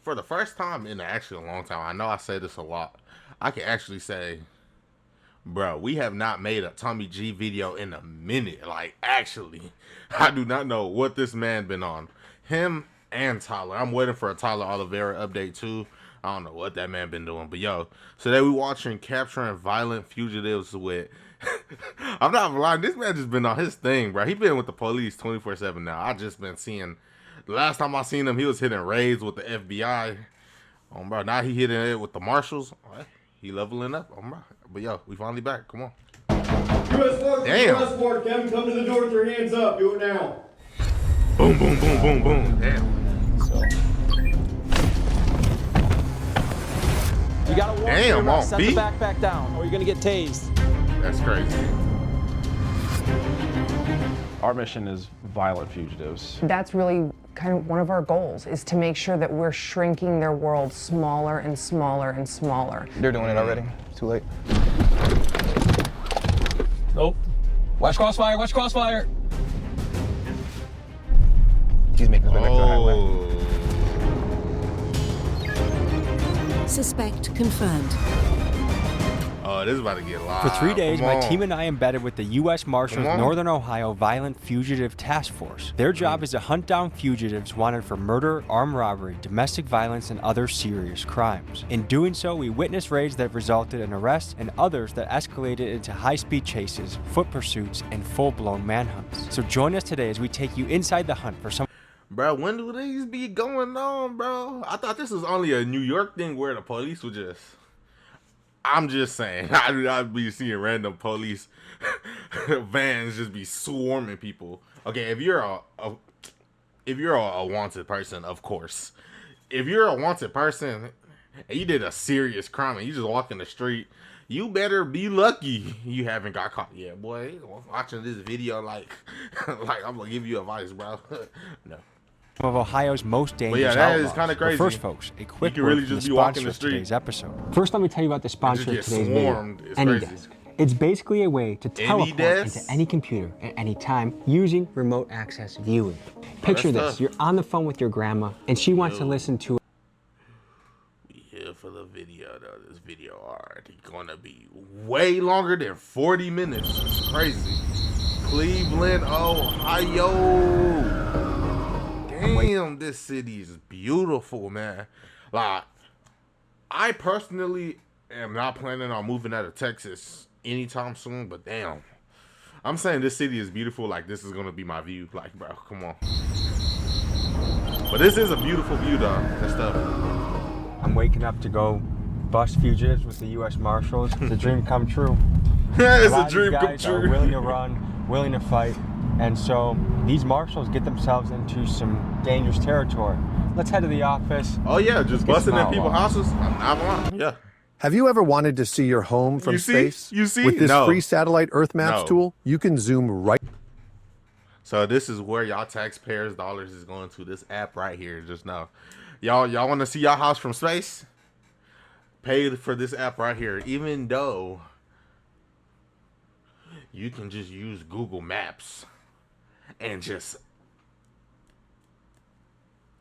for the first time in actually a long time, I know I say this a lot, I can actually say, bro, we have not made a Tommy G video in a minute. Like, actually, I do not know what this man been on. Him and Tyler. I'm waiting for a Tyler Oliveira update too. I don't know what that man been doing, but yo, so today we watching Capturing Violent Fugitives with. I'm not lying. This man just been on his thing, bro. He been with the police 24/7 now. I just been seeing. The last time I seen him, he was hitting raids with the FBI. Bro, now he hitting it with the Marshals. He leveling up. Bro. But yo, we finally back. Come on. U.S. Forces, U.S. Port, Kevin, come to the door with your hands up. Do it now. Boom, boom, boom, boom, boom. Damn. You gotta walk. Damn, on set beat. the backpack down, or you're gonna get tased. That's crazy. Our mission is violent fugitives. That's really kind of one of our goals, is to make sure that we're shrinking their world smaller and smaller and smaller. They're doing it already. It's too late. Nope. Watch crossfire, watch crossfire. He's making his way back to the highway. Suspect confirmed. Oh, this is about to get live. For 3 days, Come my on. team and I embedded with the U.S. Marshals Come on. Northern Ohio Violent Fugitive Task Force. Their job is to hunt down fugitives wanted for murder, armed robbery, domestic violence, and other serious crimes. In doing so, we witnessed raids that resulted in arrests and others that escalated into high-speed chases, foot pursuits, and full-blown manhunts. So join us today as we take you inside the hunt for some. Bro, when do these be going on, bro? I thought this was only a New York thing where the police would just... I'm just saying, I'd be seeing random police vans just be swarming people. Okay, if you're a wanted person, of course. If you're a wanted person and you did a serious crime and you just walk in the street, you better be lucky you haven't got caught. Yeah, boy, watching this video like I'm gonna give you advice, bro. No. Some of Ohio's most dangerous yeah, that is outlaws. kinda But crazy. first, folks, a quick You can word really from just the be walking sponsor the of street. today's episode. First, let me tell you about the sponsor of get today's swarmed. video, It's AnyDesk. crazy. It's basically a way to teleport AnyDesk? into any computer at any time using remote access viewing. Picture that's this, tough. you're on the phone with your grandma and she wants to listen to We here for the video, though. This video already gonna be way longer than 40 minutes. It's crazy. Cleveland, Ohio. Damn, this city is beautiful, man. Like, I personally am not planning on moving out of Texas anytime soon, but damn. I'm saying this city is beautiful. Like, this is gonna be my view. Like, bro, come on. But this is a beautiful view, though. That stuff. I'm waking up to go bust fugitives with the U.S. Marshals. It's a dream come true. It's lot a of dream these come guys are true. willing to run, willing to fight, and so these marshals get themselves into some dangerous territory. Let's head to the office. Oh yeah, just Let's get busting in some people's outlaws. houses. I'm not lying. Yeah. Have you ever wanted to see your home from You see? space? You see? With this No. free satellite Earth Maps No. tool, you can zoom right. So this is where y'all taxpayers' dollars is going to. This app right here. Just know, y'all want to see y'all house from space? Pay for this app right here. Even though you can just use Google Maps and just.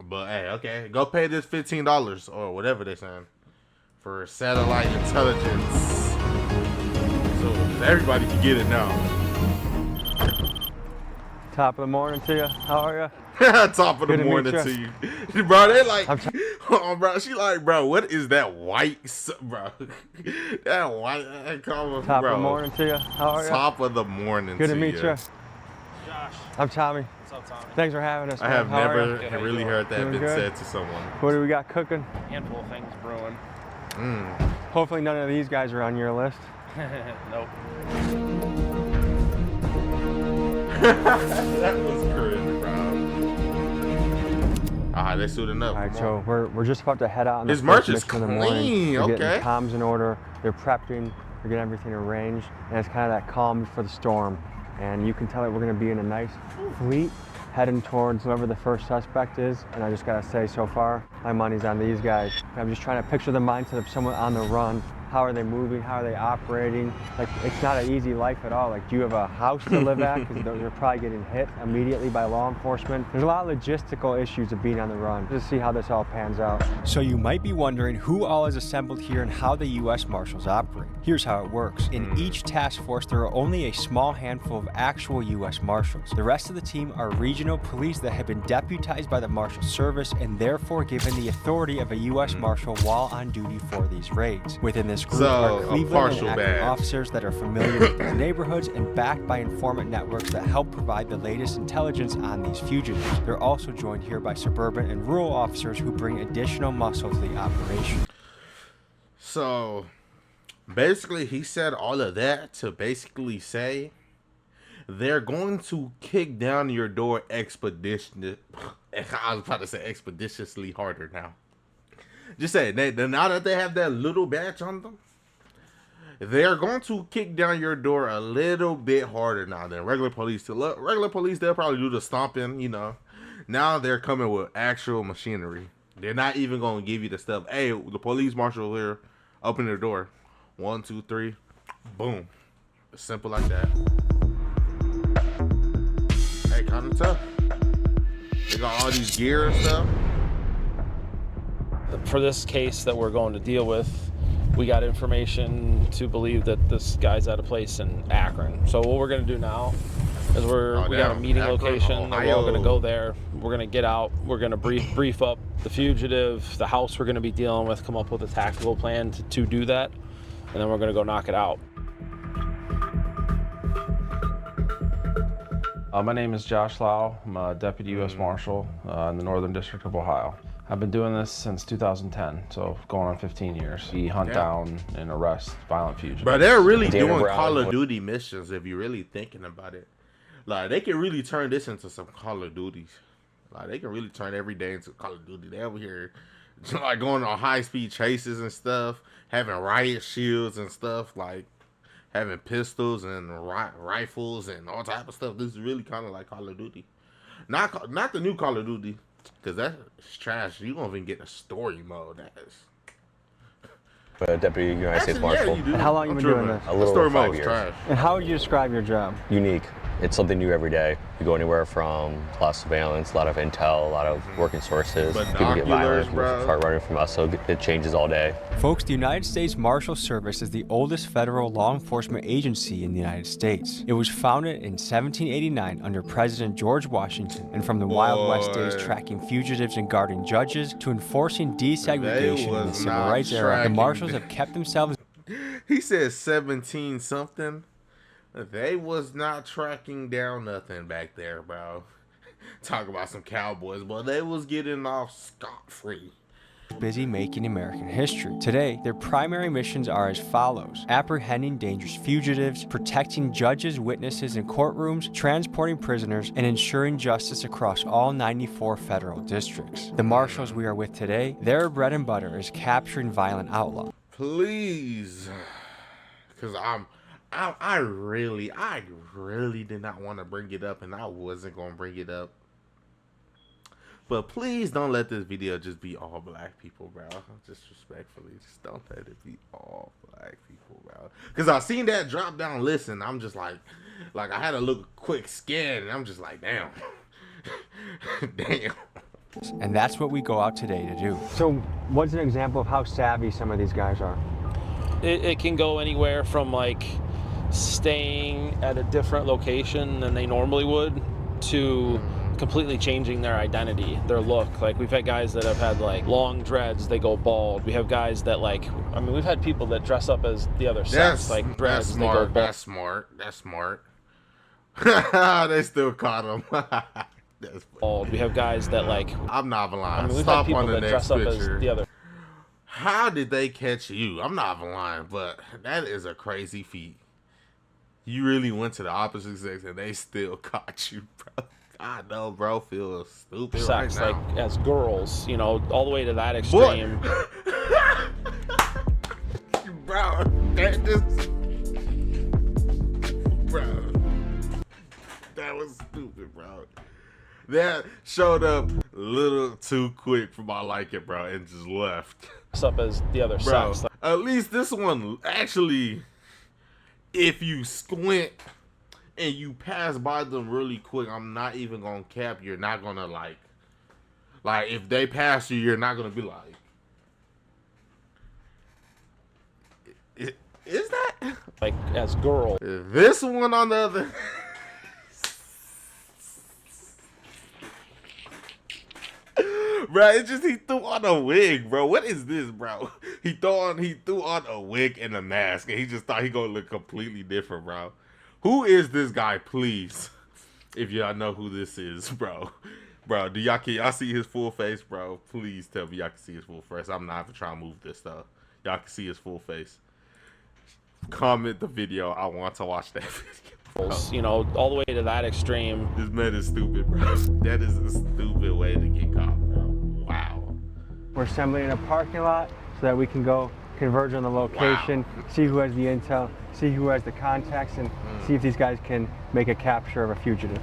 But hey, okay, go pay this $15 or whatever they're saying for satellite intelligence, so everybody can get it now. Top of the morning to you. How are you? Top of the Good to meet morning ya. to you, bro. They like, oh, bro. She like, bro. What is that white, bro? That white color, Top bro. of the morning to you. How are you? Top of the morning. Good to meet you. ya. Josh. I'm Tommy. What's up, Tommy? Thanks for having us. I man. have How are never you? really heard that Doing been good? said to someone. What do we got cooking? Handful of things brewing. Hopefully none of these guys are on your list. Nope. That was crazy, bro. They're suiting up. All right, Come so on. we're just about to head out on the His first merch is mission of the morning. clean, They're okay. getting comms in order. They're prepping. They're getting everything arranged, and it's kind of that calm before the storm. And you can tell that we're going to be in a nice fleet heading towards whoever the first suspect is. And I just got to say, so far, my money's on these guys. I'm just trying to picture the mindset of someone on the run, How are they moving? How are they operating? Like, it's not an easy life at all. Like, do you have a house to live at? Because they're probably getting hit immediately by law enforcement. There's a lot of logistical issues of being on the run. Just see how this all pans out. So you might be wondering who all is assembled here and how the U.S. Marshals operate. Here's how it works. In each task force, there are only a small handful of actual U.S. Marshals. The rest of the team are regional police that have been deputized by the Marshal Service and therefore given the authority of a U.S. Marshal while on duty for these raids. Within this group are Cleveland and Akron officers that are familiar with these neighborhoods and backed by informant networks that help provide the latest intelligence on these fugitives. They're also joined here by suburban and rural officers who bring additional muscle to the operation. So basically, he said all of that to basically say they're going to kick down your door I was about to say expeditiously harder now. Just say now that they have that little badge on them, they're going to kick down your door a little bit harder now than regular police. Regular police, they'll probably do the stomping, you know. Now they're coming with actual machinery. They're not even going to give you the stuff. Hey, the police marshal here, open their door. 1, 2, 3, boom. It's simple like that. Hey, kind of tough. They got all these gear and stuff. For this case that we're going to deal with, we got information to believe that this guy's at a place in Akron. So what we're going to do now is we got a meeting location. We're all going to go there. We're going to get out. We're going to brief up the fugitive, the house we're going to be dealing with, come up with a tactical plan to do that, and then we're going to go knock it out. My name is Josh Lau. I'm a Deputy U.S. Marshal in the Northern District of Ohio. I've been doing this since 2010, so going on 15 years. We hunt down and arrest violent fugitives. But they're really doing Call of Duty missions if you're really thinking about it. Like, they can really turn this into some Call of Duties. Like, they can really turn every day into Call of Duty. They over here, like, going on high-speed chases and stuff, having riot shields and stuff, like, having pistols and rifles and all type of stuff. This is really kind of like Call of Duty. Not the new Call of Duty, because that's trash. You won't even get a story mode. Deputy United States Marshal. Yeah, you do. And how long you been doing this? A little story over 5 mode years. trash. And how would you describe your job? Unique. It's something new every day. You go anywhere from a lot of surveillance, a lot of intel, a lot of working sources. People get violent, start running from us, so it changes all day. Folks, the United States Marshal Service is the oldest federal law enforcement agency in the United States. It was founded in 1789 under President George Washington, and from the Wild West days tracking fugitives and guarding judges to enforcing desegregation in the civil rights era, the Marshals have kept themselves. He said 17 something. They was not tracking down nothing back there, bro. Talk about some cowboys, but they was getting off scot-free. Busy making American history. Today, their primary missions are as follows: apprehending dangerous fugitives, protecting judges, witnesses in courtrooms, transporting prisoners, and ensuring justice across all 94 federal districts. The Marshals we are with today, their bread and butter is capturing violent outlaws. Please, because I really did not want to bring it up, and I wasn't going to bring it up. But please don't let this video just be all black people, bro. Just respectfully, just don't let it be all black people, bro. Because I seen that drop down list, and I'm just like I had a little quick scan, and I'm just like, damn. Damn. And that's what we go out today to do. So what's an example of how savvy some of these guys are? It can go anywhere from, like, staying at a different location than they normally would to completely changing their identity, their look. Like, we've had guys that have had, like, long dreads, they go bald. We have guys that, like, I mean, we've had people that dress up as the other sex, like dreads. That's smart. They go bald. That's smart. They still caught him. That's bald. We have guys that, like, I'm not lying. I mean, we've Stop had people on the that next dress up picture. as the other. How did they catch you? I'm not lying, but that is a crazy feat. You really went to the opposite sex and they still caught you, bro. I know, bro. Feel stupid Sex, right now. like, as girls, you know, all the way to that extreme. Bro, that just... Bro. That was stupid, bro. That showed up little too quick for my liking, bro, and just left. Up as the other Bro, sex. at least this one actually, if you squint and you pass by them really quick, I'm not even gonna cap. You're not gonna like if they pass you, you're not gonna be like, is that like as girl? This one on the other. Bro, it's just he threw on a wig, bro. What is this, bro? He threw on a wig and a mask, and he just thought he gonna look completely different, bro. Who is this guy, please? If y'all know who this is, bro. Bro, can y'all see his full face, bro? Please tell me y'all can see his full face. I'm not even trying to move this stuff. Y'all can see his full face. Comment the video. I want to watch that video. You know, all the way to that extreme. This man is stupid, bro. That is a stupid way to get caught, bro. Wow. We're assembling in a parking lot so that we can go converge on the location, see who has the intel, see who has the contacts, and see if these guys can make a capture of a fugitive.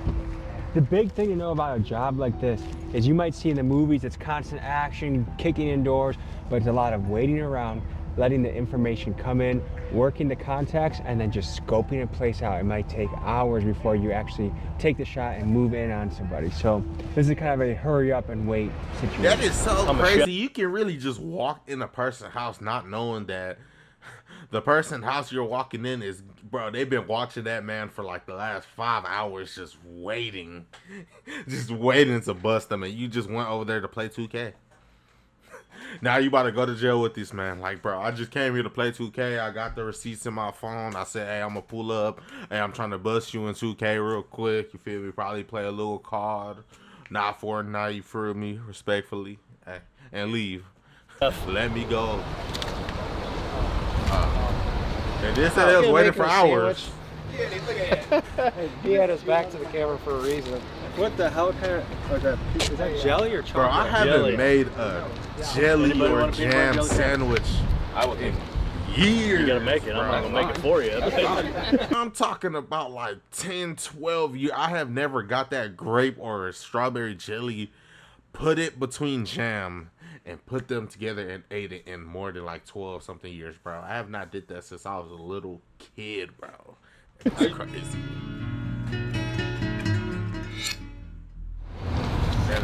The big thing to know about a job like this is you might see in the movies it's constant action, kicking indoors, but it's a lot of waiting around, letting the information come in, working the contacts, and then just scoping a place out. It might take hours before you actually take the shot and move in on somebody. So this is kind of a hurry up and wait situation. That is so crazy. You can really just walk in a person's house not knowing that the person's house you're walking in is, bro, they've been watching that man for like the last 5 hours just waiting. Just waiting to bust them, and you just went over there to play 2K. Now you about to go to jail with this man. Like, bro, I just came here to play 2K. I got the receipts in my phone. I said, hey, I'm going to pull up. Hey, I'm trying to bust you in 2K real quick. You feel me? Probably play a little card. Not Fortnite, you feel me? Respectfully. Hey, and leave. Let me go. And they said they was waiting for hours. He had us back to the camera for a reason. What the hell kind of, is that jelly or chocolate? Bro, I haven't made a jelly or jam sandwich in years. You gotta make it. I'm not gonna make it for you. I'm talking about like 10, 12 years. I have never got that grape or strawberry jelly, put it between jam, and put them together and ate it in more than like 12 something years, bro. I have not did that since I was a little kid, bro. That's crazy.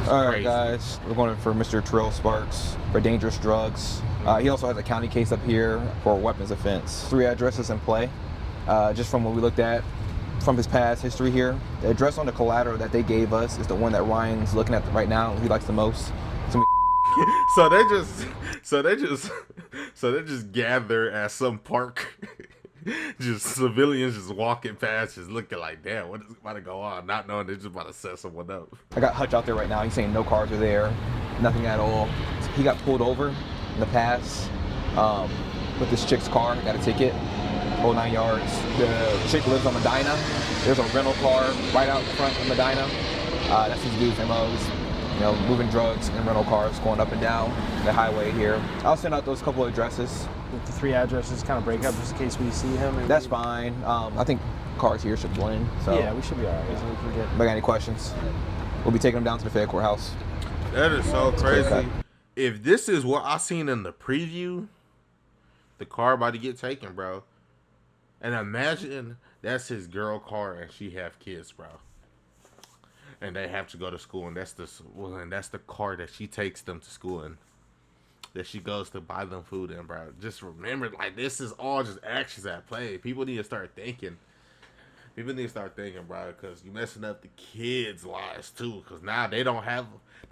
All right, guys, we're going for Mr. Terrell Sparks for dangerous drugs. He also has a county case up here for weapons offense. 3 addresses in play. Just from what we looked at from his past history here, the address on the collateral that they gave us is the one that Ryan's looking at right now. He likes the most. So they just gather at some park. Just civilians just walking past, just looking like, damn, what is about to go on? Not knowing they're just about to set someone up. I got Hutch out there right now. He's saying no cars are there, nothing at all. He got pulled over in the past with this chick's car, got a ticket, whole 9 yards. The chick lives on Medina. There's a rental car right out in front of Medina. That's his dude's MOs. You know, moving drugs and rental cars going up and down the highway here. I'll send out those couple of addresses. With the 3 addresses kind of break up just in case we see him. That's fine. I think cars here should blend. So yeah, we should be all right. So we can get... If I got any questions, we'll be taking them down to the Fed courthouse. That is so crazy. If this is what I seen in the preview, the car about to get taken, bro. And imagine that's his girl car and she have kids, bro. And they have to go to school, and that's the car that she takes them to school in. That she goes to buy them food in, bro. Just remember, like, this is all just actions at play. People need to start thinking. People need to start thinking, bro, because you're messing up the kids' lives too. Because now they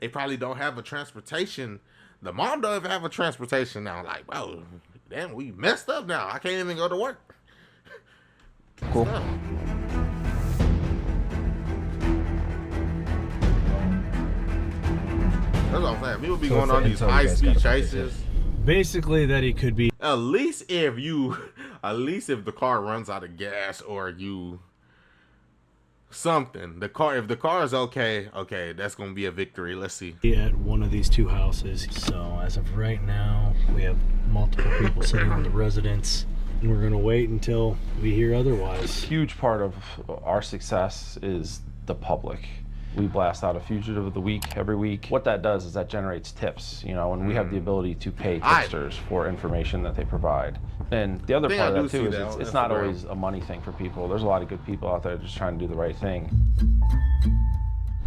probably don't have a transportation. The mom don't even have a transportation now. Like, bro, damn, we messed up now. I can't even go to work. Cool. That's what I'm saying. People be going on these high-speed chases. Basically, that he could be. At least if the car runs out of gas or you something. If the car is okay, that's gonna be a victory. Let's see. At one of these 2 houses. So as of right now, we have multiple people sitting on the residence, and we're gonna wait until we hear otherwise. A huge part of our success is the public. We blast out a fugitive of the week every week. What that does is that generates tips, you know, and we have the ability to pay tipsters for information that they provide. And the other part of that too is it's not always a money thing for people. There's a lot of good people out there just trying to do the right thing.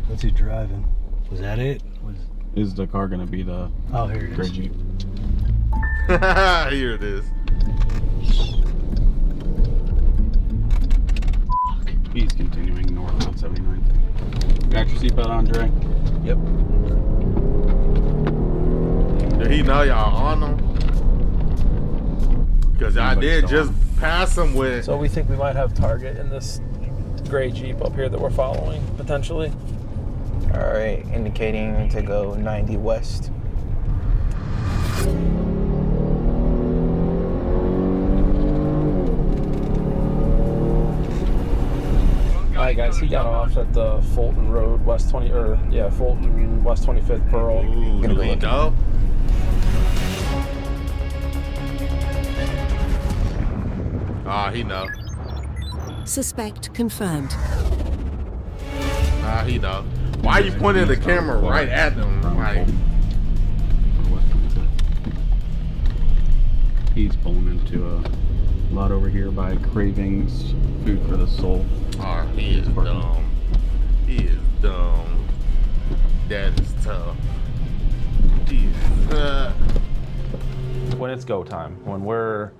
What's he driving? Was that it? Is the car gonna be the here it gray is. Jeep? Here it is. He's continuing north on 79th. Got your seatbelt on, Dre? Yep. Did he know y'all on him? Because I did just pass him with. So we think we might have target in this gray Jeep up here that we're following, potentially. All right, indicating to go 90 west. All right, guys, he got off at the Fulton Road, Fulton West 25th Pearl. Ooh, do we know? He know. Suspect confirmed. He know. Why are you pointing the camera right at them? Like, he's pulling into a lot over here by Cravings Food for the Soul. Oh, he is dumb. He is dumb. That is tough. He is, When it's go time, when we're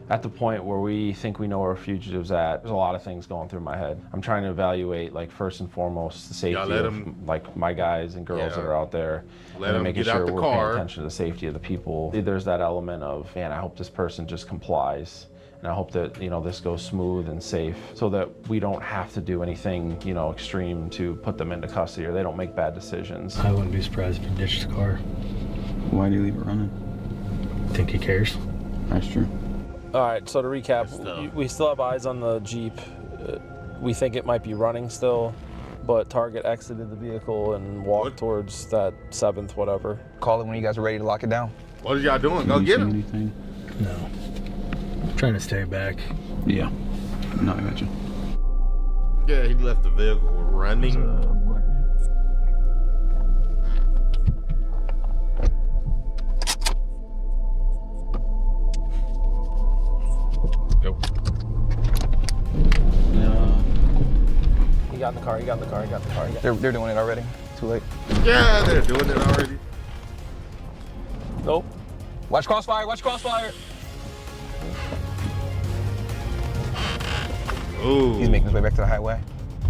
at the point where we think we know where fugitives at, there's a lot of things going through my head. I'm trying to evaluate, like, first and foremost, the safety of like my guys and girls that are out there, Let and them making get out sure the we're car. paying attention to the safety of the people. There's that element of, man, I hope this person just complies, and I hope that, you know, this goes smooth and safe, so that we don't have to do anything, you know, extreme to put them into custody, or they don't make bad decisions. I wouldn't be surprised if he ditched the car. Why do you leave it running? Think he cares? That's true. All right, so to recap, we still have eyes on the Jeep. We think it might be running still, but target exited the vehicle and walked towards that 7th whatever. Call it when you guys are ready to lock it down. What are y'all doing? Go get him. Anything? No. I'm trying to stay back. Yeah. No, I got you. Yeah, he left the vehicle running. Go. He got in the car, he got in the car, he got in the car. They're doing it already. Too late. Yeah, they're doing it already. Nope. Watch crossfire, watch crossfire. Ooh. He's making his way back to the highway.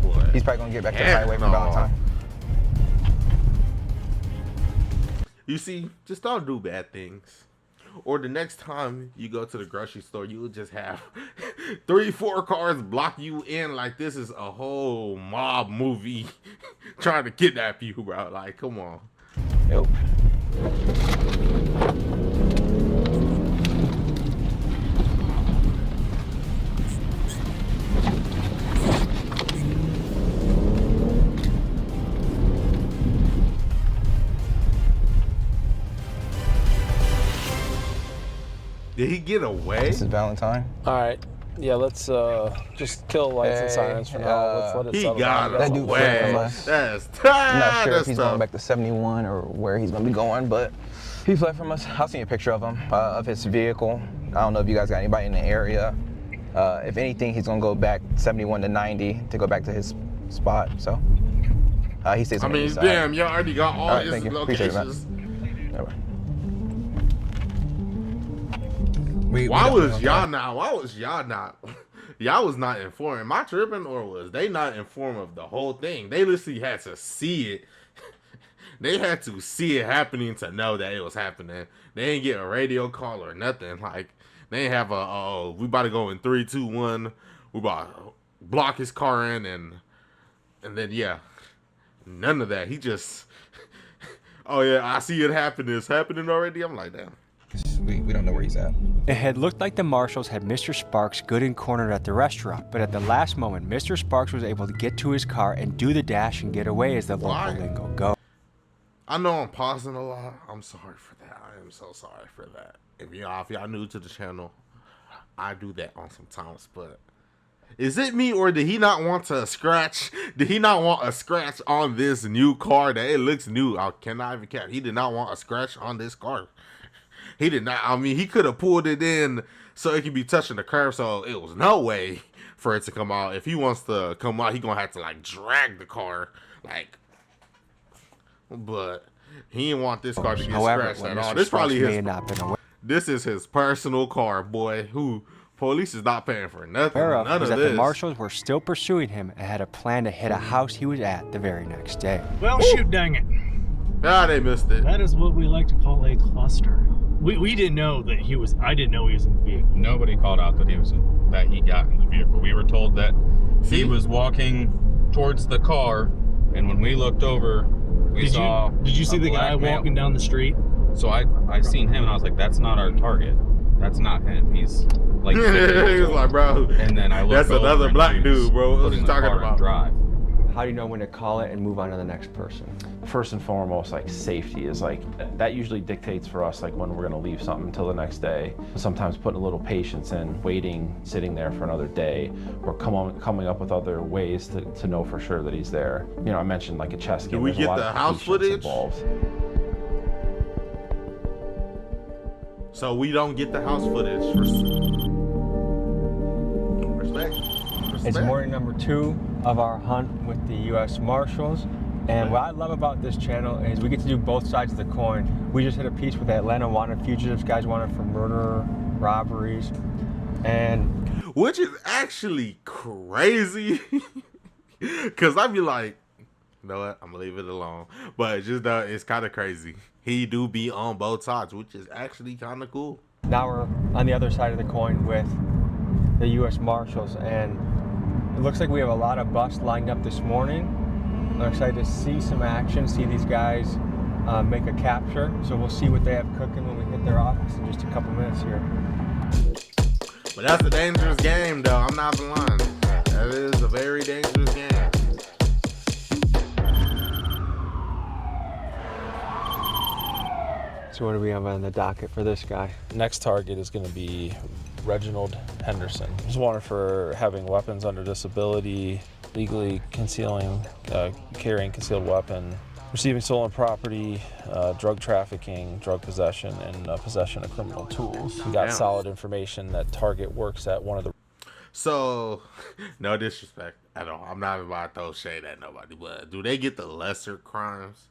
Boy. He's probably gonna get back to the highway for Valentine. You see, just don't do bad things. Or the next time you go to the grocery store, you'll just have 3-4 cars block you in like this is a whole mob movie trying to kidnap you, bro. Like, come on. Nope. Did he get away? This is Valentine. All right. Yeah, let's just kill lights and sirens for now. Let's let it He settle got down. That dude fled from us. That's I'm not sure if that's he's tough. going back to 71 or where he's gonna be going, but he fled from us. I'll send you a picture of him, of his vehicle. I don't know if you guys got anybody in the area. If anything, he's gonna go back 71 to 90 to go back to his spot. So he stays on the east side. Damn, y'all already got all right, his thank you. Appreciate it, locations. Bye-bye. Why was y'all not? Y'all was not informed. Am I tripping, or was they not informed of the whole thing? They literally had to see it. They had to see it happening to know that it was happening. They didn't get a radio call or nothing. Like, they didn't have we about to go in 3, 2, 1. We about to block his car in, and then yeah, none of that. He just, oh yeah, I see it happening. It's happening already. I'm like, damn. We don't know where he's at. It had looked like the Marshals had Mr. Sparks good and cornered at the restaurant, but at the last moment, Mr. Sparks was able to get to his car and do the dash and get away, as the local lingo goes. I know I'm pausing a lot. I'm sorry for that. I am so sorry for that. If y'all new to the channel, I do that on sometimes, but Is it me or did he not want to scratch? Did he not want a scratch on this new car that it looks new? I cannot even cap. He did not want a scratch on this car. He did not. I mean, he could have pulled it in so it could be touching the curb. So it was no way for it to come out. If he wants to come out, he gonna have to like drag the car, like. But he didn't want this car to get scratched at all. This probably his. This is his personal car, boy. Who police is not paying for nothing. None of that this. the marshals were still pursuing him and had a plan to hit a house he was at the very next day. Well, shoot, dang it. Ah, they missed it. That is what we like to call a cluster. We didn't know that he was. I didn't know he was in the vehicle. Nobody called out that he got in the vehicle. We were told that he was walking towards the car, and when we looked over, we saw. Did you see the guy walking down the street? So I seen him, and I was like, "That's not our target. That's not him. He's like." He was like, "Bro." And then I looked. That's another black dude, bro. What are you talking about? Drive. How do you know when to call it and move on to the next person? First and foremost, like safety is like, that usually dictates for us like when we're gonna leave something until the next day. Sometimes putting a little patience in, waiting, sitting there for another day, or coming up with other ways to know for sure that he's there. You know, I mentioned like a chess game. Do we get the house footage? Involved. So we don't get the house footage. Respect. It's morning number 2 of our hunt with the U.S. Marshals. And what I love about this channel is we get to do both sides of the coin. We just hit a piece with Atlanta wanted fugitives, guys wanted for murder, robberies, and... Which is actually crazy. Because I'd be like, you know what, I'm going to leave it alone. But just it's kind of crazy. He do be on both sides, which is actually kind of cool. Now we're on the other side of the coin with the U.S. Marshals, and it looks like we have a lot of busts lined up this morning. I'm excited to see some action, see these guys make a capture. So we'll see what they have cooking when we hit their office in just a couple minutes here. But that's a dangerous game, though. I'm not lying. That is a very dangerous game. So what do we have on the docket for this guy? Next target is going to be Reginald Henderson. He's wanted for having weapons under disability, legally concealing, carrying concealed weapon, receiving stolen property, drug trafficking, drug possession, and possession of criminal tools. We got solid information that target works at one of the... So, no disrespect at all. I'm not about to throw shade at nobody, but do they get the lesser crimes?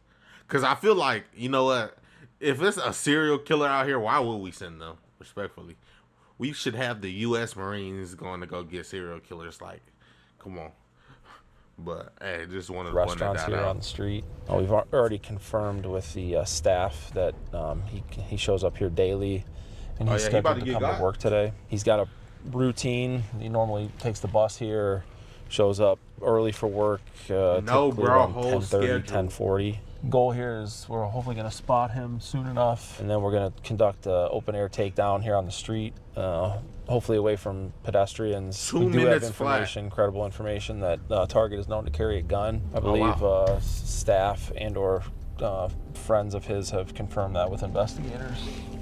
Because I feel like, you know what? If it's a serial killer out here, why would we send them? Respectfully. We should have the U.S. Marines going to go get serial killers. Like, come on. But hey, just wanted to point that out. Restaurants here on the street. We've already confirmed with the staff that he shows up here daily, and he's scheduled to come to work today. He's got a routine. He normally takes the bus here, shows up early for work. No, bro, whole 10:30, 10:40. Goal here is we're hopefully going to spot him soon enough, and then we're going to conduct an open air takedown here on the street, hopefully away from pedestrians. We do have information, credible information, that target is known to carry a gun. I believe staff and or friends of his have confirmed that with investigators.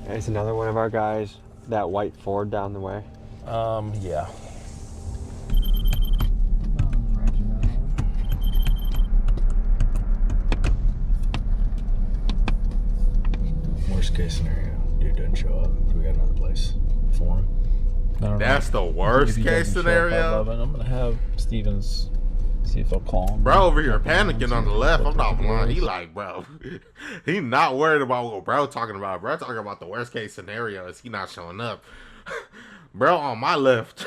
It's another one of our guys, that white Ford down the way. Yeah. Worst case scenario, dude doesn't show up. We got another place for him. That's the worst case scenario. I'm gonna have Stevens see if they'll call him. Bro over here panicking on the left. I'm not lying. He like, bro, he not worried about what bro talking about. Bro talking about the worst case scenario is he not showing up. Bro on my left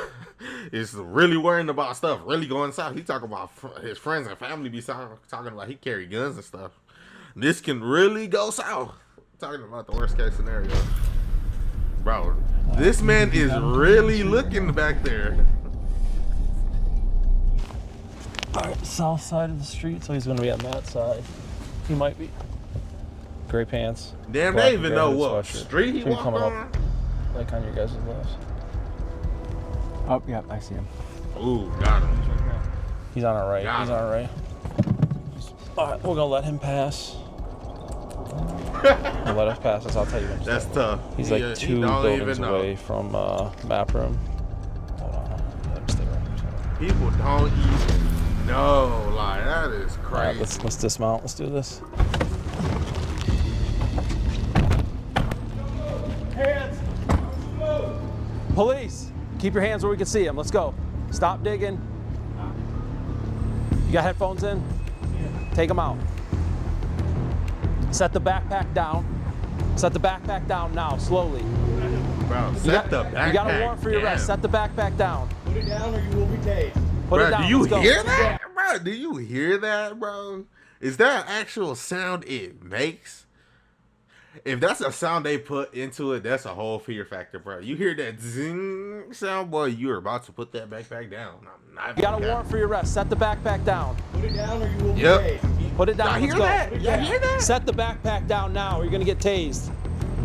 is really worrying about stuff really going south. He talking about his friends and family be talking about he carry guns and stuff. This can really go south. Talking about the worst case scenario. Bro, this man is really looking back there. Alright, south side of the street, so he's gonna be on that side. He might be. Gray pants. Damn, they even know what street he walking coming on. Up, like on your guys' left. Oh, yeah, I see him. Ooh, got him. He's on our right. He's on our right. Alright, we're gonna let him pass. He'll let us pass us, I'll tell you when. That's tough. He's like 2 buildings away from map room. Hold on. Let him stay right here. People don't even know. Like, that is crazy. All right, let's dismount. Let's do this. Hands. Police, keep your hands where we can see them. Let's go. Stop digging. You got headphones in? Take them out. Set the backpack down. Set the backpack down now, slowly. Bro, set the backpack down. You got a warrant for your arrest. Set the backpack down. Put it down or you will be tased. Put Bro, it down. do you Let's go. hear that? Bro, do you hear that, bro? Is that an actual sound it makes? If that's a sound they put into it, that's a whole fear factor, bro. You hear that zing sound, boy, you're about to put that backpack down. I'm not You got a warrant for your arrest. Set the backpack down. Put it down or you will be tased. Put it down. Y'all Let's hear go. that? Y'all hear that? Set the backpack down now or you're going to get tased.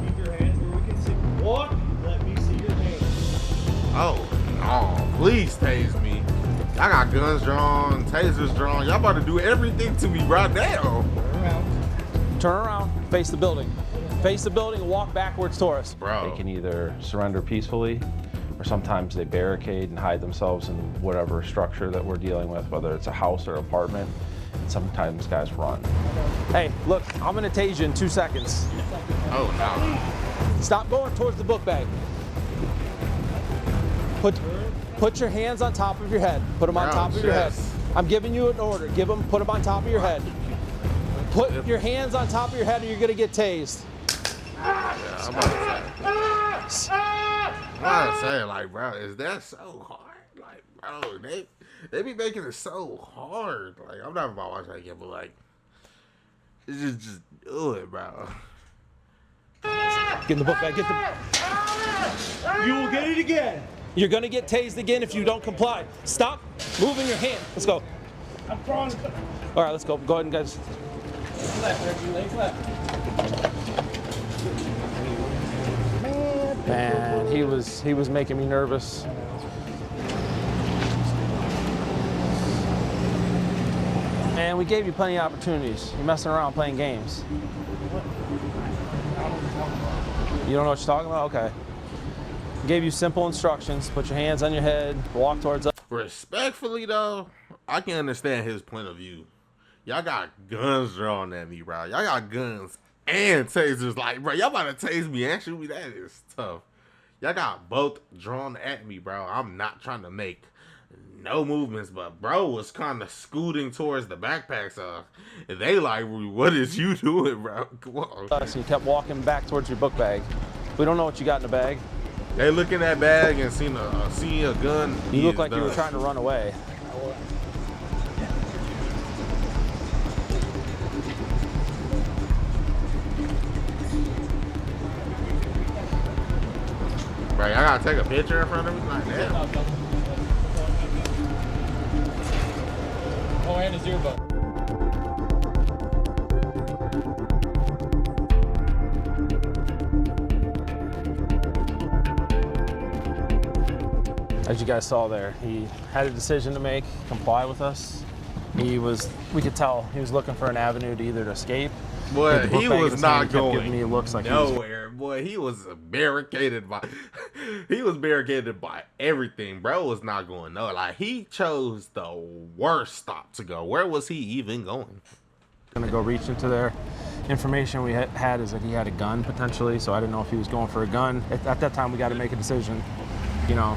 Keep your hands where we can see. Walk. Let me see your hands. Oh, no. Please tase me. I got guns drawn, tasers drawn. Y'all about to do everything to me right now. Turn around. Face the building. Face the building and walk backwards towards us. Bro. They can either surrender peacefully, or sometimes they barricade and hide themselves in whatever structure that we're dealing with, whether it's a house or apartment. Sometimes guys run. Hey, look, I'm gonna tase you in 2 seconds. Oh, no. Stop going towards the book bag. Put your hands on top of your head. Put them on top of your head. I'm giving you an order. Put them on top of your head. Put your hands on top of your head or you're gonna get tased. Yeah, I'm about to say, like, bro, is that so hard? Like, bro, they be making it so hard. Like, I'm not about to watch that again, but like, it's just do it, bro. Get in the book bag. Get the. You will get it again. You're gonna get tased again if you don't comply. Stop moving your hand. Let's go. I'm throwing. All right, let's go. Go ahead and guys. Man, he was making me nervous. Man, we gave you plenty of opportunities. You're messing around playing games. You don't know what you're talking about? Okay. Gave you simple instructions. Put your hands on your head. Walk towards us. Respectfully, though, I can understand his point of view. Y'all got guns drawn at me, bro. Y'all got guns and tasers. Like, bro, y'all about to tase me and shoot me. That is tough. Y'all got both drawn at me, bro. I'm not trying to make no movements, but bro was kind of scooting towards the backpack. So they like, what is you doing, bro? Come on. So you kept walking back towards your book bag. We don't know what you got in the bag. They look in that bag and seen a gun. You look like you were trying to run away. Right, I gotta take a picture in front of me like that. Oh, and his earbud. As you guys saw there, he had a decision to make, comply with us. We could tell he was looking for an avenue to either escape. Boy, he was not going giving me looks like nowhere. Boy, he was barricaded by everything. Bro was not going nowhere. Like, he chose the worst stop to go. Where was he even going? Gonna go reach into there. Information we had is that he had a gun potentially, so I didn't know if he was going for a gun. At that time, we got to make a decision. You know.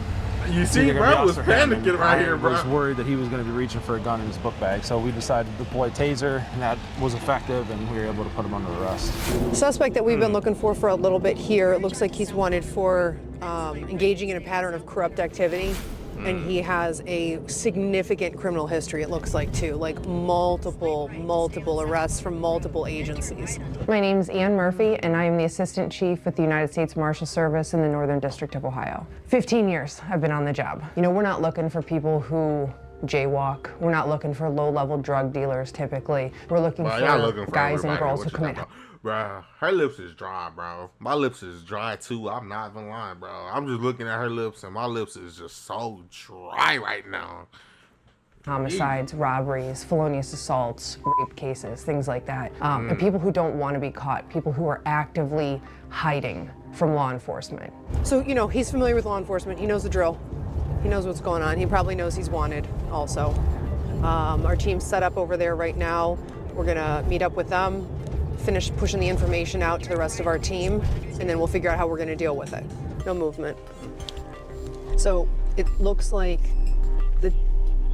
You see, bro was panicking right here, bro. I was worried that he was going to be reaching for a gun in his book bag, so we decided to deploy taser, and that was effective, and we were able to put him under arrest. Suspect that we've been looking for a little bit here. It looks like he's wanted for engaging in a pattern of corrupt activity, and he has a significant criminal history, it looks like, too, like multiple arrests from multiple agencies. My name's Ann Murphy, and I am the Assistant Chief with the United States Marshal Service in the Northern District of Ohio. 15 years I've been on the job. You know, we're not looking for people who jaywalk. We're not looking for low-level drug dealers, typically. We're looking for guys and girls who commit. Bro, her lips is dry, bro. My lips is dry, too. I'm not even lying, bro. I'm just looking at her lips, and my lips is just so dry right now. Homicides, robberies, felonious assaults, rape cases, things like that. And people who don't want to be caught, people who are actively hiding from law enforcement. So, you know, he's familiar with law enforcement. He knows the drill. He knows what's going on. He probably knows he's wanted also. Our team's set up over there right now. We're gonna meet up with them, finish pushing the information out to the rest of our team, and then we'll figure out how we're gonna deal with it. No movement. So it looks like the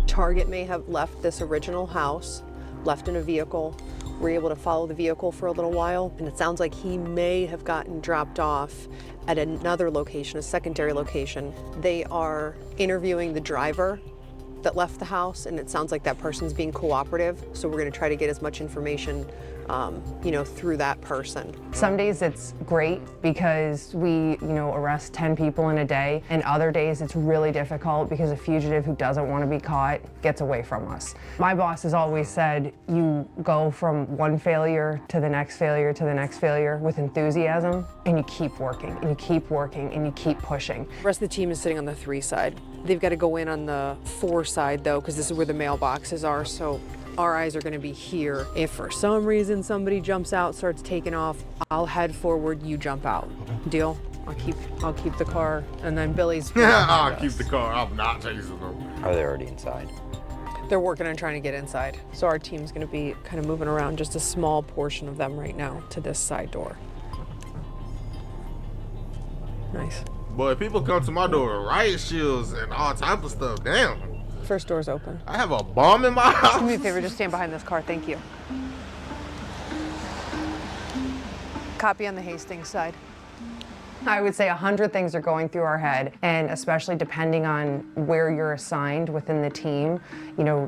target may have left this original house, left in a vehicle. We're able to follow the vehicle for a little while, and it sounds like he may have gotten dropped off at another location, a secondary location. They are interviewing the driver that left the house, and it sounds like that person's being cooperative, so we're gonna try to get as much information through that person. Some days it's great because we, arrest 10 people in a day, and other days it's really difficult because a fugitive who doesn't want to be caught gets away from us. My boss has always said you go from one failure to the next failure to the next failure with enthusiasm, and you keep working, and you keep working, and you keep pushing. The rest of the team is sitting on the 3 side. They've got to go in on the 4 side though, because this is where the mailboxes are, so our eyes are going to be here. If for some reason somebody jumps out, starts taking off, I'll head forward, you jump out. Okay. Deal? I'll keep the car, and then Billy's. I'll keep the car. I'm not chasing them. Are they already inside? They're working on trying to get inside. So our team's going to be kind of moving around just a small portion of them right now to this side door. Nice. Boy, people come to my door with riot shields and all type of stuff. Damn. First door's open. I have a bomb in my house. Do me a favor, just stand behind this car, thank you. Copy on the Hastings side. I would say 100 things are going through our head, and especially depending on where you're assigned within the team,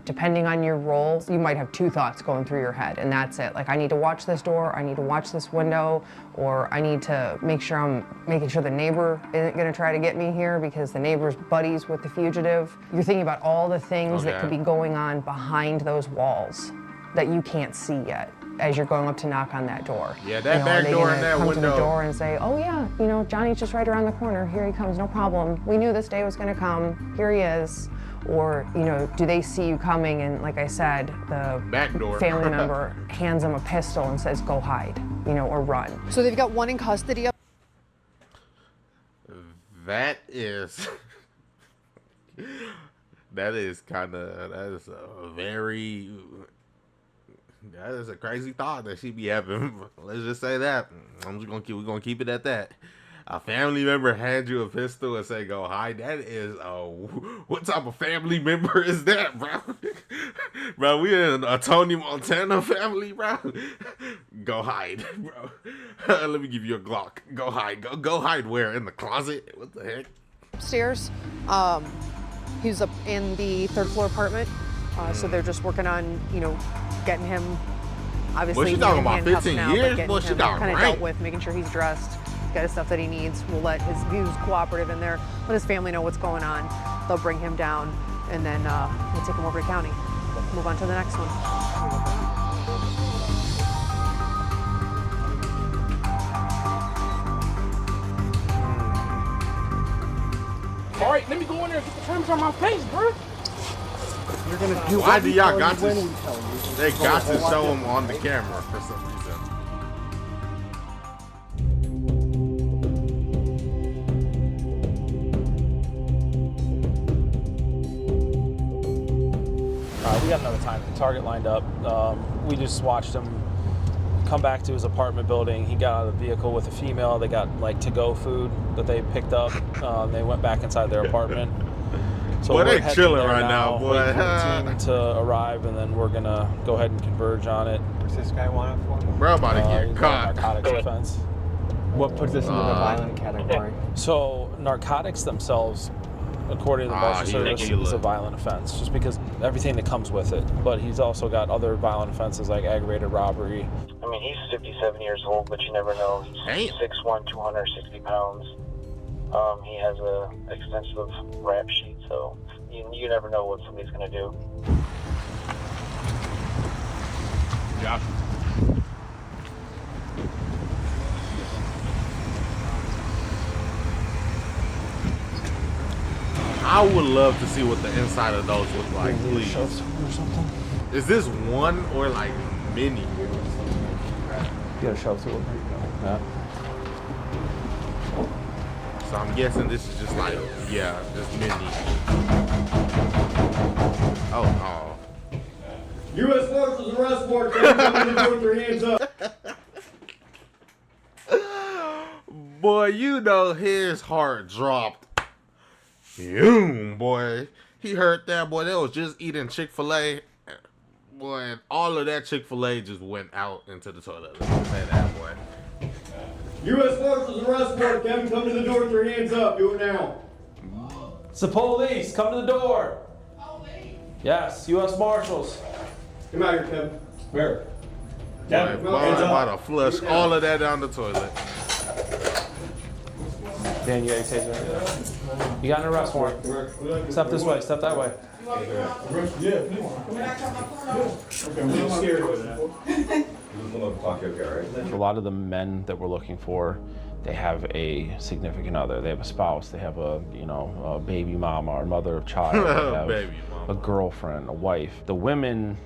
depending on your role, you might have 2 thoughts going through your head, and that's it. Like, I need to watch this door, I need to watch this window, or I need to make sure I'm making sure the neighbor isn't gonna try to get me here because the neighbor's buddies with the fugitive. You're thinking about all the things that could be going on behind those walls that you can't see yet as you're going up to knock on that door. Yeah, that back door and that window. Come to the door and say, oh yeah, Johnny's just right around the corner. Here he comes, no problem. We knew this day was gonna come. Here he is. Or, do they see you coming and, like I said, the back door family member hands them a pistol and says, go hide, or run. So they've got one in custody. That is that is a crazy thought that she be having. Let's just say that. We're gonna keep it at that. A family member hand you a pistol and say go hide. That is what type of family member is that, bro? Bro, we in a Tony Montana family, bro. Go hide, bro. Let me give you a Glock. Go hide. Go hide where? In the closet? What the heck? Upstairs. He was up in the 3rd floor apartment. So they're just working on, getting him, obviously, what, she talking about 15 now, years? But Well, she him got kind of right. dealt with, making sure he's dressed, got his stuff that he needs. We'll let he was cooperative in there, let his family know what's going on. They'll bring him down, and then we'll take him over to county. Move on to the next one. All right, let me go in there and get the cameras on my face, bro. You're gonna do. Why do y'all got to? They got to show him on the camera for some reason. We got another time. The target lined up. We just watched him come back to his apartment building. He got out of the vehicle with a female. They got like to-go food that they picked up. They went back inside their apartment. So boy, we're they chilling right now, boy. Waiting for the team to arrive, and then we're gonna go ahead and converge on it. What's this guy wanted for? Bro, about to get caught. Narcotics offense. What puts this into the violent category? So narcotics themselves, according to the Marshals Service, is a violent offense, just because everything that comes with it. But he's also got other violent offenses like aggravated robbery. I mean, he's 57 years old, but you never know. He's 6'1", 260 pounds. He has a extensive rap sheet, so you never know what somebody's gonna do. Yeah. I would love to see what the inside of those look like, please. Or something. Is this one or like many? You gotta show to him. Yeah. So I'm guessing this is just like, yeah, just mini. Oh, U.S. Marshals arrest warrant. Come to the door with your hands up. Boy, you know his heart dropped. Boy. He heard that, boy. They was just eating Chick-fil-A. Boy, and all of that Chick-fil-A just went out into the toilet. Let me say that, boy. U.S. Marshals arrest warrant. Kevin, come to the door with your hands up. Do it now. It's the police. Come to the door. Yes, U.S. Marshals. Come out here, Kevin. Where? Boy, about to flush all of that down the toilet. Dan, you got your taser? You got an arrest warrant. Step this way. Step that way. A lot of the men that we're looking for, they have a significant other. They have a spouse. They have a, a baby mama or mother of child. They have a girlfriend, a wife. The women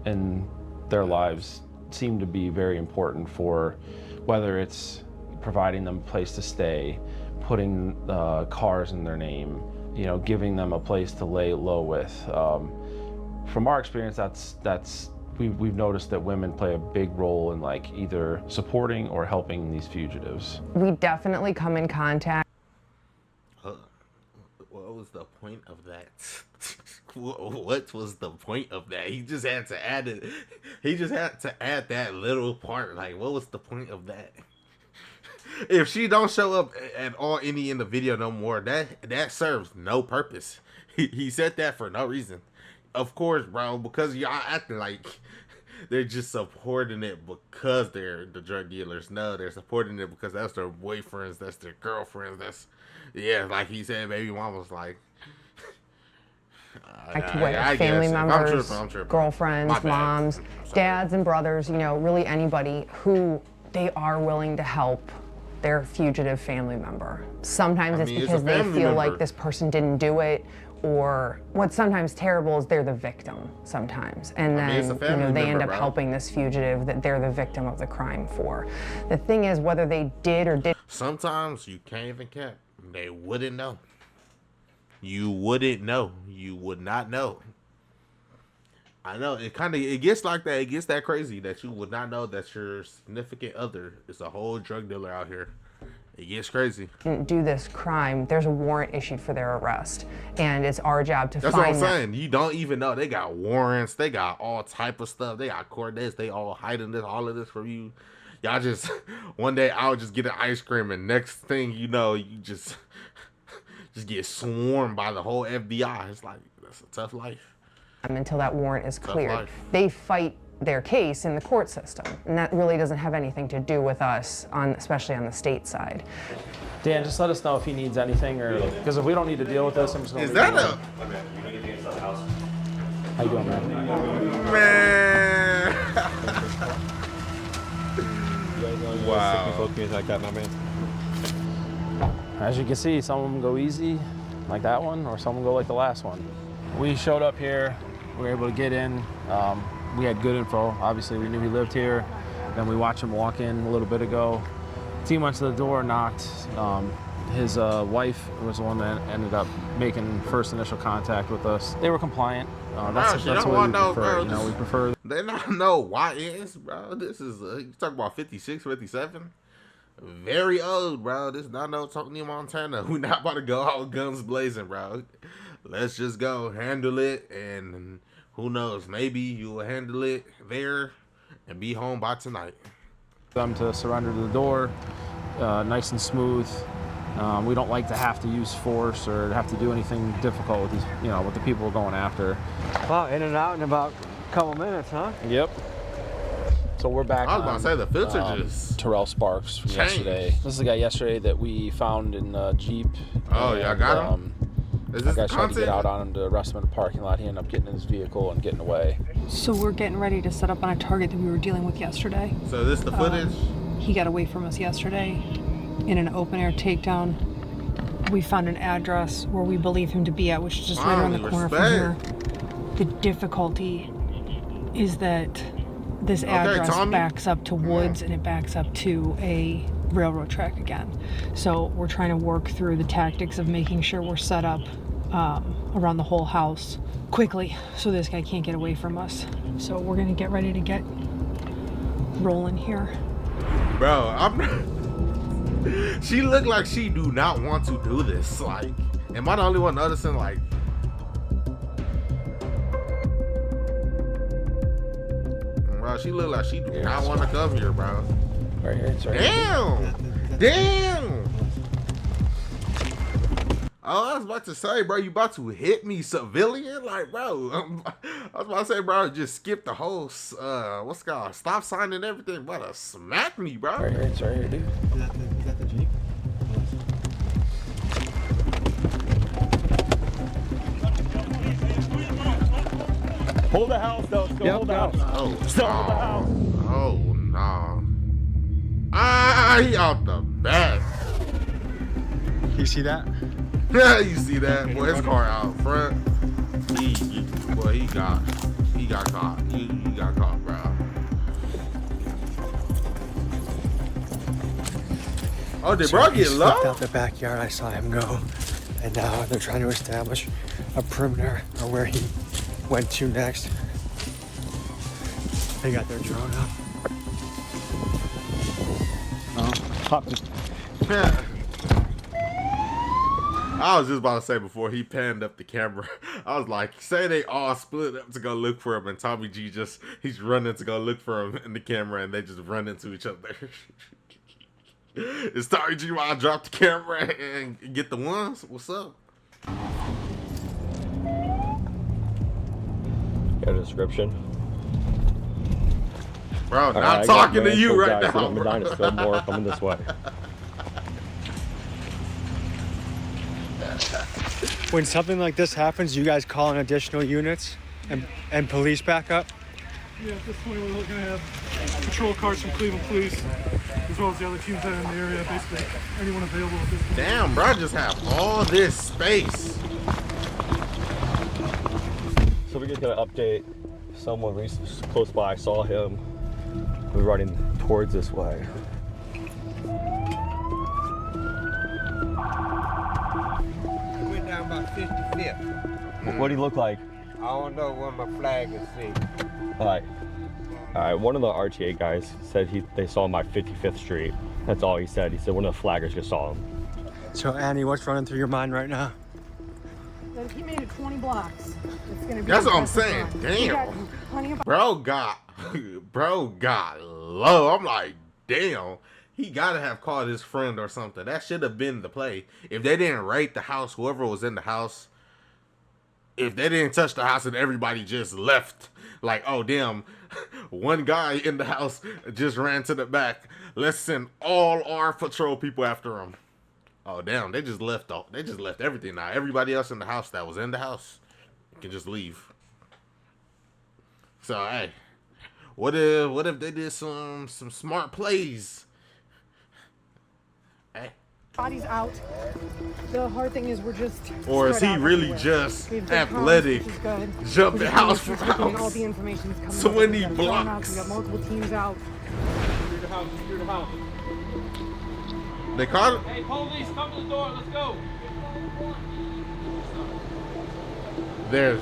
in their lives seem to be very important for whether it's providing them a place to stay, putting cars in their name, giving them a place to lay low with. From our experience, we've noticed that women play a big role in like either supporting or helping these fugitives. We definitely come in contact. What was the point of that? What was the point of that? He just had to add it. He just had to add that little part. Like, what was the point of that? If she don't show up at all in the video no more, that serves no purpose. He said that for no reason. Of course, bro, because y'all acting like they're just supporting it because they're the drug dealers. No, they're supporting it because that's their boyfriends, that's their girlfriends, like he said, baby mom was like, family members, girlfriends, moms, dads and brothers, really anybody who they are willing to help their fugitive family member. Sometimes it's because they feel like this person didn't do it, or what's sometimes terrible is they're the victim sometimes. And then, they end up helping this fugitive that they're the victim of the crime for. The thing is, whether they did or didn't. Sometimes you can't even cap. They wouldn't know. You wouldn't know. You would not know. I know it gets like that. It gets that crazy that you would not know that your significant other is a whole drug dealer out here. It gets crazy. Didn't do this crime. There's a warrant issued for their arrest, and it's our job to find them. That's what I'm saying. You don't even know. They got warrants. They got all type of stuff. They got court dates. They all hiding this, all of this from you. Y'all just one day I'll just get an ice cream, and next thing you know, you just get swarmed by the whole FBI. It's like that's a tough life. Until that warrant is cleared, they fight their case in the court system, and that really doesn't have anything to do with us, especially on the state side. Dan, just let us know if he needs anything, or because if we don't need to deal with this, I'm just going to. Is that a? How you doing, man? Man. Wow. Like that, my man. As you can see, some of them go easy, like that one, or some of them go like the last one. We showed up here. We were able to get in. We had good info. Obviously, we knew he lived here. Then we watched him walk in a little bit ago. Team went to the door, knocked. His wife was the one that ended up making first initial contact with us. They were compliant. That's what we prefer. We prefer. They not know YNs, bro. This is you talk about 56, 57. Very old, bro. This is not no Tony Montana. We not about to go out guns blazing, bro. Let's just go handle it, and who knows? Maybe you will handle it there and be home by tonight. Them to surrender to the door, nice and smooth. We don't like to have to use force or have to do anything difficult with these, with the people we're going after. Wow, in and out in about a couple minutes, huh? Yep. So we're back. I was about to say the filter just Terrell Sparks from changed. Yesterday. This is the guy yesterday that we found in the Jeep. Oh, yeah, I got him. Is this guy tried content? to get out on him to arrest him in the parking lot. He ended up getting in his vehicle and getting away. So we're getting ready to set up on a target that we were dealing with yesterday. So this the footage? He got away from us yesterday in an open air takedown. We found an address where we believe him to be at, which is just right around the corner from here. The difficulty is that this address backs up to woods and it backs up to a railroad track again. So we're trying to work through the tactics of making sure we're set up around the whole house quickly so this guy can't get away from us. So we're gonna get ready to get rolling here. Bro, she looked like she do not want to do this. Like, am I the only one noticing? Like, bro, she look like she do not want to come here, bro. Right here, it's right Damn! Damn! Oh, I was about to say, bro, you about to hit me, civilian? Like, bro, I was about to say, bro, just skip the whole, what's it called, stop sign and everything, about to smack me, bro. Right here, it's right here, dude. Is that the Jeep? Hold the house, though. Still hold the house. Oh, Still hold the house. Oh, no. Ah, he out the back. You see that? Yeah, you see that? Boy, his car out front. He got caught. He got caught, bro. Oh, did bro get low? Out the backyard, I saw him go, and now they're trying to establish a perimeter or where he went to next. They got their drone up. Yeah. I was just about to say before he panned up the camera, I was like, say they all split up to go look for him, and Tommy G he's running to go look for him in the camera, and they just run into each other. It's Tommy G while I drop the camera and get the ones. What's up? Got a description? Bro, not talking to you right now. I'm Medina, still more coming this way. When something like this happens, you guys call in additional units and police backup? Yeah, at this point we're looking to have patrol cars from Cleveland Police, as well as the other teams that are in the area, basically anyone available at this point. Damn, bro, I just have all this space. So we're just gonna update someone close by. I saw him. He was running towards this way. Went down about 55th. What did he look like? I don't know where my flag is seen. All right. One of the RTA guys said they saw him at 55th Street. That's all he said. He said one of the flaggers just saw him. So Annie, what's running through your mind right now? That if he made it 20 blocks, it's gonna be. That's what I'm saying. Damn. Bro got low. I'm like, damn. He gotta have called his friend or something. That should have been the play. If they didn't raid the house, whoever was in the house, if they didn't touch the house and everybody just left, like, oh damn, one guy in the house just ran to the back. Let's send all our patrol people after him. Oh damn, they just left everything now. Everybody else in the house that was in the house can just leave. So hey, what if they did some smart plays? Hey. Body's out. The hard thing is we're just. Or is he really just athletic, jumping house for house? All the information's coming 20 out. blocks. We got multiple teams out. Through the house. They caught it. Hey, police, come to the door. Let's go. There's.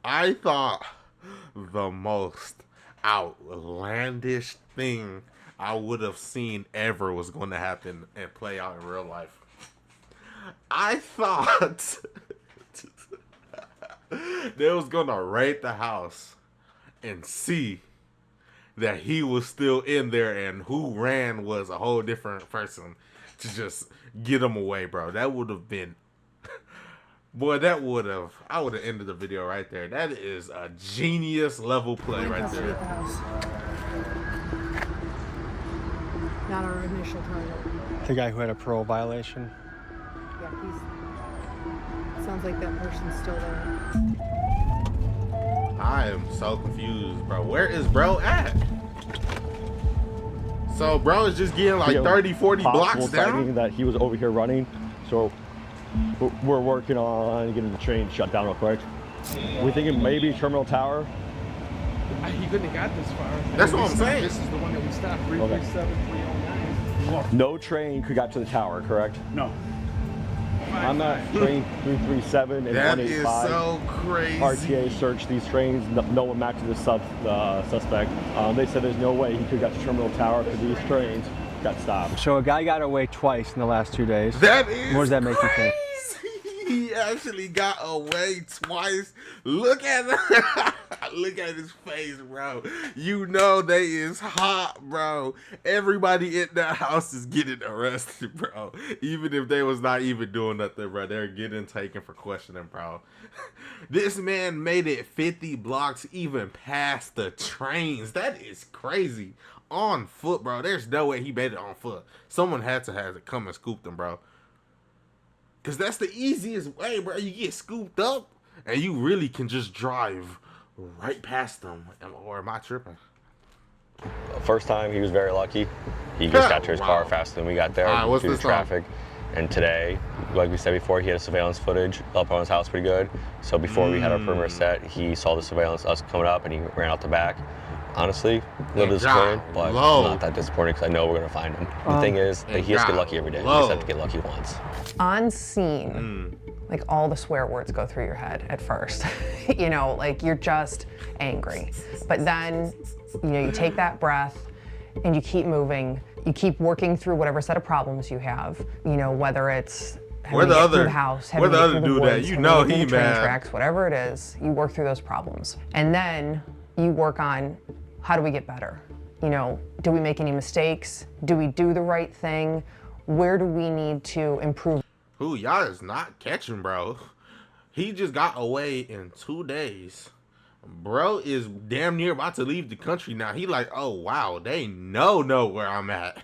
I thought the most outlandish thing I would have seen ever was going to happen and play out in real life. I thought they was going to raid the house and see that he was still in there, and who ran was a whole different person to just get him away, bro. That would have been... Boy, I would have ended the video right there. That is a genius level play right there. Not our initial target. The guy who had a parole violation. Yeah, sounds like that person's still there. I am so confused, bro. Where is bro at? So bro is just getting like 30, 40 blocks down? That he was over here running. So We're working on getting the train shut down real quick. We're thinking maybe Terminal Tower. He couldn't have got this far. That's what I'm saying. This is the one that we stopped. 337, 309. No train could got to the tower, correct? No. On that train 337 and That is 185. so crazy. RTA searched these trains. No one matched the suspect. They said there's no way he could have got to Terminal Tower because these trains got stopped. So a guy got away twice in the last 2 days. That is What does that make you think? He actually got away twice. Look at look at his face, bro. You know they is hot, bro. Everybody in that house is getting arrested, bro. Even if they was not even doing nothing, bro. They're getting taken for questioning, bro. This man made it 50 blocks even past the trains. That is crazy. On foot, bro. There's no way he made it on foot. Someone had to come and scoop them, bro. Because that's the easiest way, bro. You get scooped up, and you really can just drive right past them. Or am I tripping? First time, he was very lucky. He just got to his car faster than we got there due to traffic. And today, like we said before, he had surveillance footage up on his house pretty good. So before we had our perimeter set, he saw the surveillance, us coming up, and he ran out the back. Honestly, a little disappointed, but not that disappointed because I know we're going to find him. The thing is that he has to get lucky every day. He just have to get lucky once. On scene, like all the swear words go through your head at first. You know, like you're just angry. But then, you know, you take that breath and you keep moving. You keep working through whatever set of problems you have. You know, whether it's where the other house, where the other dude at? You know he mad. Tracks, whatever it is, you work through those problems. And then you work on how do we get better? You know, do we make any mistakes? Do we do the right thing? Where do we need to improve? Who y'all is not catching, bro. He just got away in 2 days. Bro is damn near about to leave the country now. He like, oh wow, they know where I'm at.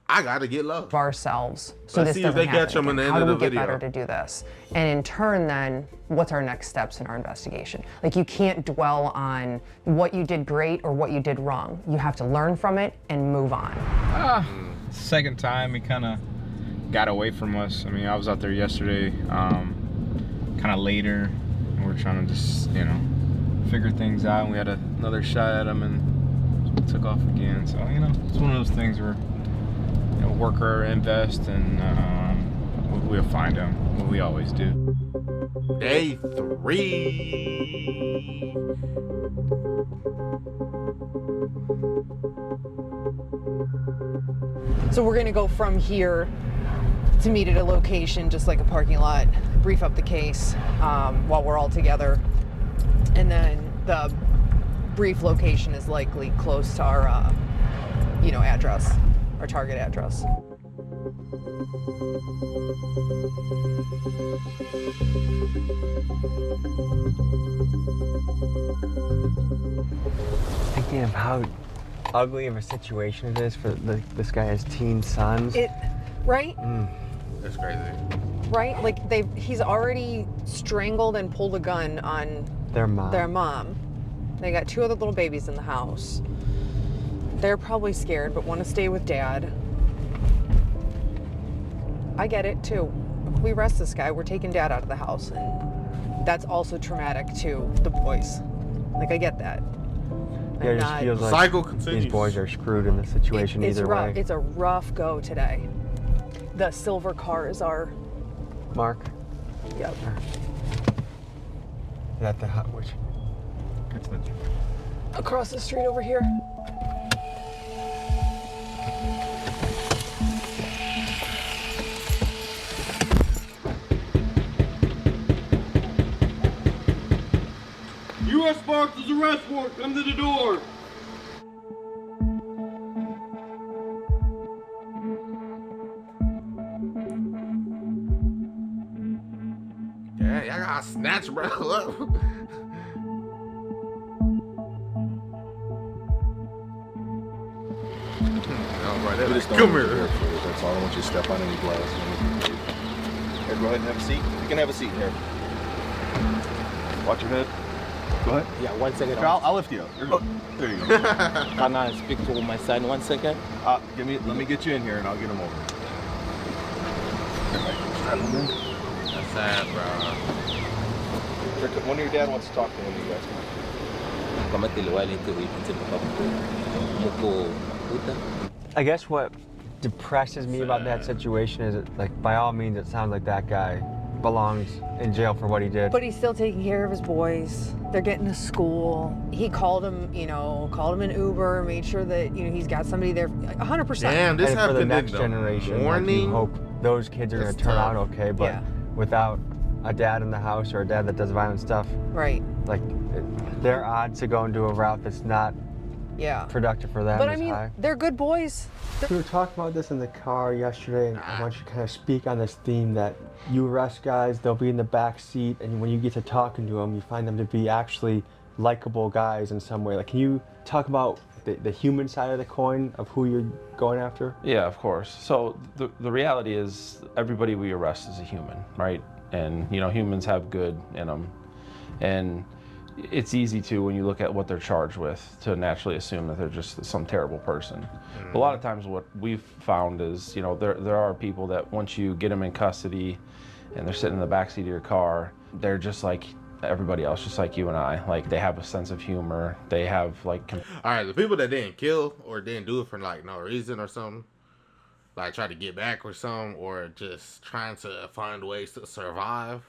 I gotta get low. Ourselves. So Let's this see if they catch him in the end of the video. How do we get better to do this? And in turn then, what's our next steps in our investigation? Like you can't dwell on what you did great or what you did wrong. You have to learn from it and move on. Second time he kind of got away from us. I mean, I was out there yesterday, kind of later, and we're trying to just, you know, figure things out. And we had another shot at him, and we took off again. So, you know, it's one of those things where, you know, work or invest, and we'll find him. What we always do. Day 3. So we're gonna go from here to meet at a location, just like a parking lot, brief up the case while we're all together. And then the brief location is likely close to our, you know, address, our target address. Thinking of how ugly of a situation it is for this guy has teen sons. Right? That's crazy. Right? Like he's already strangled and pulled a gun on their mom. They got 2 other little babies in the house. They're probably scared but want to stay with dad. I get it too. If we arrest this guy, we're taking dad out of the house, and that's also traumatic to the boys. Like I get that. Yeah, it just feels like cycle continues. These boys are screwed in this situation either way. It's a rough go today. The silver cars are. Mark? Yep. Is that the hot which? That's the Across the street over here. U.S. Marshals arrest warrant, come to the door. Yeah, y'all got snatch, bro. Come here. That's all. I don't want you to step on any glass. Here, go ahead and have a seat. You can have a seat here. Watch your head. Go ahead. Yeah, 1 second. I'll lift you up. There you go. Can I speak to my son 1 second? Let me get you in here and I'll get him over. Strap him in. sad, bro. When your dad wants to talk to one of you guys. I guess what depresses me about that situation is that, like, by all means, it sounds like that guy belongs in jail for what he did. But he's still taking care of his boys. They're getting to school. He called him, called him an Uber, made sure that, he's got somebody there 100%. Damn, this and happened for the next generation, like, you hope those kids are going to turn out okay, but without a dad in the house or a dad that does violent stuff, right? Like, their odds to go into a route that's not productive for them But is high. they're good boys. We were talking about this in the car yesterday, and I want you to kind of speak on this theme that you arrest guys, they'll be in the back seat, and when you get to talking to them, you find them to be actually likable guys in some way. Like, can you talk about the human side of the coin of who you're going after? Yeah, of course. So the reality is everybody we arrest is a human, right? And, humans have good in them. And it's easy to, when you look at what they're charged with, to naturally assume that they're just some terrible person. A lot of times what we've found is, there are people that once you get them in custody and they're sitting in the backseat of your car, they're just like everybody else, just like you and I. Like, they have a sense of humor. They have, like... All right, the people that didn't kill or didn't do it for, like, no reason or something, like try to get back or something, or just trying to find ways to survive,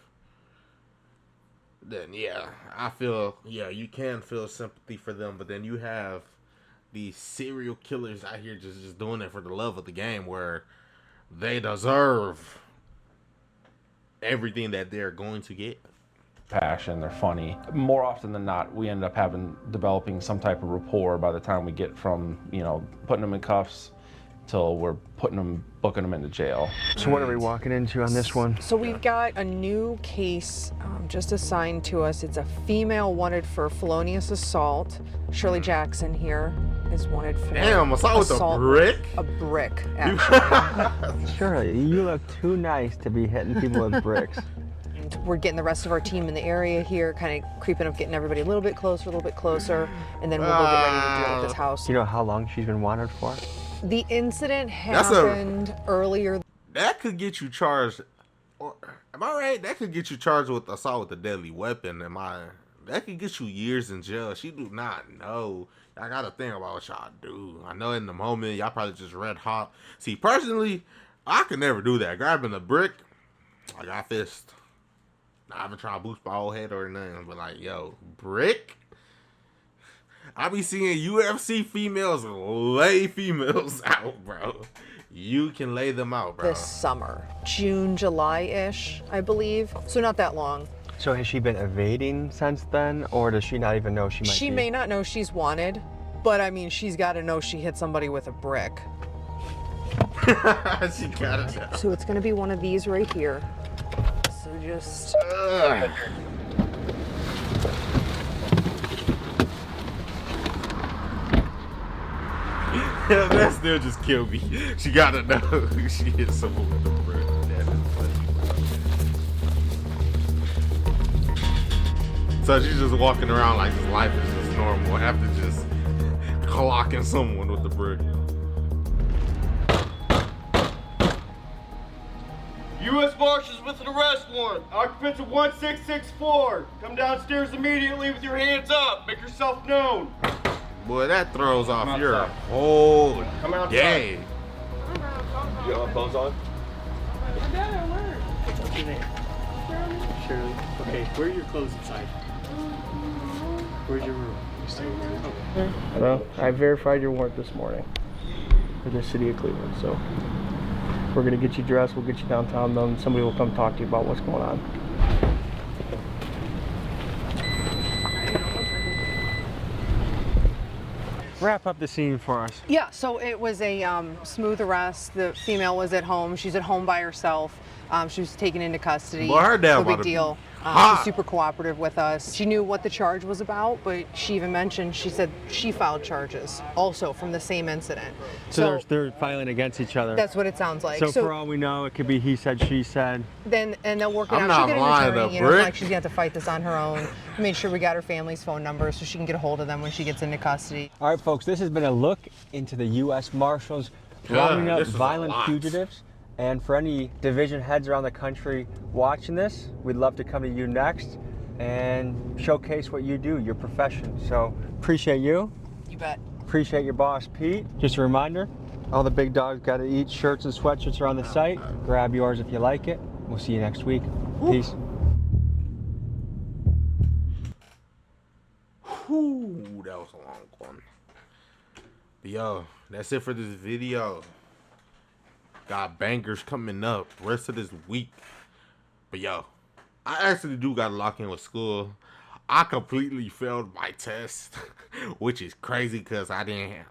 then I feel, you can feel sympathy for them. But then you have these serial killers out here just doing it for the love of the game, where they deserve everything that they're going to get. Passion, they're funny. More often than not, we end up developing some type of rapport by the time we get from, putting them in cuffs till we're booking them into jail. So what are we walking into on this one? So we've got a new case just assigned to us. It's a female wanted for felonious assault. Shirley Jackson here is wanted for assault with a brick? A brick, actually. Shirley, you look too nice to be hitting people with bricks. And we're getting the rest of our team in the area here, kind of creeping up, getting everybody a little bit closer, and then we'll go get ready to deal with this house. You know how long she's been wanted for? The incident happened earlier. That could get you charged. Or, am I right? That could get you charged with assault with a deadly weapon. That could get you years in jail. She do not know. I gotta think about what y'all do. I know in the moment y'all probably just red hot. See, personally, I could never do that. Grabbing a brick, I got fist. I've been trying to boost my old head or nothing, but like, brick. I be seeing UFC females lay females out, bro. You can lay them out, bro. This summer, June, July-ish, I believe. So not that long. So has she been evading since then, or does she not even know she might be? She may not know she's wanted, but I mean, she's got to know she hit somebody with a brick. She got it now. So it's going to be one of these right here. So just... Yeah, that still just killed me. She gotta know she hit someone with a brick. That is funny. So she's just walking around like this life is just normal after just clocking someone with the brick. U.S. Marshals with an arrest warrant. Occupants of 1664. Come downstairs immediately with your hands up. Make yourself known. Boy, that throws off your whole day. You have clothes on? What's your name? Shirley. Okay, where are your clothes inside? Where's your room? Well, I verified your warrant this morning for the city of Cleveland, so we're gonna get you dressed, we'll get you downtown, then somebody will come talk to you about what's going on. Wrap up the scene for us. Yeah, so it was a smooth arrest. The female was at home. She's at home by herself. She was taken into custody. Boy, her dad no big deal. She's super cooperative with us. She knew what the charge was about, but she even mentioned, she said she filed charges also from the same incident. So they're filing against each other. That's what it sounds like. So for all we know, it could be he said, she said. And they'll work it I'm out. not She'll get lying, an attorney, though, it's not like she's gonna have to fight this on her own. We made sure we got her family's phone numbers so she can get a hold of them when she gets into custody. All right, folks, this has been a look into the U.S. Marshals rounding up violent fugitives And for any division heads around the country watching this, we'd love to come to you next and showcase what you do, your profession. So appreciate you. You bet. Appreciate your boss, Pete. Just a reminder, all the big dogs got to eat. Shirts and sweatshirts are on the site. Grab yours if you like it. We'll see you next week. Peace. Whew, that was a long one. But yo, that's it for this video. Got bangers coming up rest of this week. But yo, I actually do got to lock in with school. I completely failed my test, which is crazy because I ain't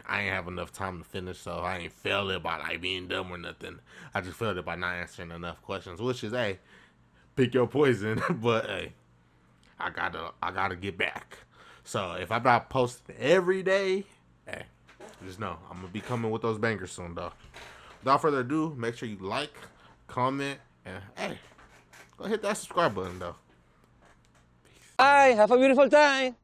have enough time to finish, so I ain't failed it by like being dumb or nothing. I just failed it by not answering enough questions, which is, hey, pick your poison. But hey, I gotta get back. So if I'm not posting every day, hey, just know I'm gonna be coming with those bangers soon, though. Without further ado, make sure you like, comment, and hey, go hit that subscribe button, though. Bye. Have a beautiful time.